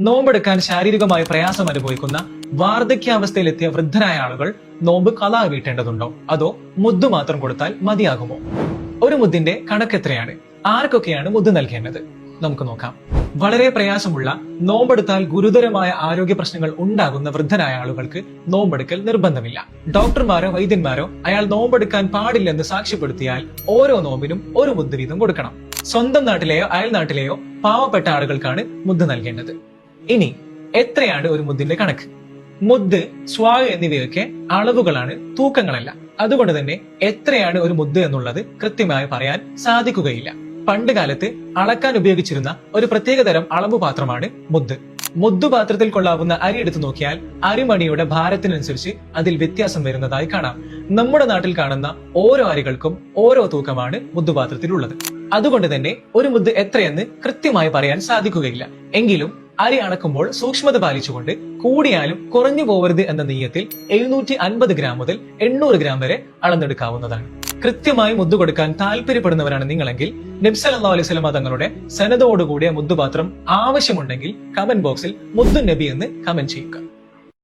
നോമ്പെടുക്കാൻ ശാരീരികമായ പ്രയാസം അനുഭവിക്കുന്ന വാർദ്ധക്യാവസ്ഥയിലെത്തിയ വൃദ്ധരായ ആളുകൾ നോമ്പ് ഖളാ വീട്ടേണ്ടതുണ്ടോ അതോ മുദ്ദു മാത്രം കൊടുത്താൽ മതിയാകുമോ? ഒരു മുദ്ദിന്റെ കണക്ക് എത്രയാണ്? ആർക്കൊക്കെയാണ് മുദ്ദ് നൽകേണ്ടത്? നമുക്ക് നോക്കാം. വളരെ പ്രയാസമുള്ള, നോമ്പെടുത്താൽ ഗുരുതരമായ ആരോഗ്യ പ്രശ്നങ്ങൾ ഉണ്ടാകുന്ന വൃദ്ധരായ ആളുകൾക്ക് നോമ്പെടുക്കൽ നിർബന്ധമില്ല. ഡോക്ടർമാരോ വൈദ്യന്മാരോ അയാൾ നോമ്പെടുക്കാൻ പാടില്ലെന്ന് സാക്ഷ്യപ്പെടുത്തിയാൽ ഓരോ നോമ്പിനും ഒരു മുദ്ദ് വീതം കൊടുക്കണം. സ്വന്തം നാട്ടിലെയോ അയൽനാട്ടിലെയോ പാവപ്പെട്ട ആളുകൾക്കാണ് മുദ്ദ് നൽകേണ്ടത്. ഇനി എത്രയാണ് ഒരു മുദ്ദിന്റെ കണക്ക്? മുദ്ദ്, സ്വാഗ് എന്നിവയൊക്കെ അളവുകളാണ്, തൂക്കങ്ങളല്ല. അതുകൊണ്ട് തന്നെ എത്രയാണ് ഒരു മുദ്ദ് എന്നുള്ളത് കൃത്യമായി പറയാൻ സാധിക്കുകയില്ല. പണ്ട് കാലത്ത് അളക്കാൻ ഉപയോഗിച്ചിരുന്ന ഒരു പ്രത്യേകതരം അളവ് പാത്രമാണ് മുദ്ദ്. മുദ്ദു പാത്രത്തിൽ കൊള്ളാവുന്ന അരി എടുത്തു നോക്കിയാൽ അരിമണിയുടെ ഭാരത്തിനനുസരിച്ച് അതിൽ വ്യത്യാസം വരുന്നതായി കാണാം. നമ്മുടെ നാട്ടിൽ കാണുന്ന ഓരോ അരികൾക്കും ഓരോ തൂക്കമാണ് മുദ്ദുപാത്രത്തിലുള്ളത്. അതുകൊണ്ട് തന്നെ ഒരു മുദ്ദ് എത്രയെന്ന് കൃത്യമായി പറയാൻ സാധിക്കുകയില്ല. എങ്കിലും അരി അളക്കുമ്പോൾ സൂക്ഷ്മത പാലിച്ചുകൊണ്ട് കൂടിയാലും കുറഞ്ഞു പോവരുത് എന്ന നീയത്തിൽ 750 ഗ്രാം മുതൽ 800 ഗ്രാം വരെ അളന്നെടുക്കാവുന്നതാണ്. കൃത്യമായി മുദ്ദു കൊടുക്കാൻ താല്പര്യപ്പെടുന്നവരാണ് നിങ്ങളെങ്കിൽ നബി സല്ലല്ലാഹു അലൈഹി വസല്ലം തങ്ങളുടെ സനദോടുകൂടിയ മുദ്ദുപാത്രം ആവശ്യമുണ്ടെങ്കിൽ കമന്റ് ബോക്സിൽ മുദ്ദു നബി എന്ന് കമന്റ് ചെയ്യുക.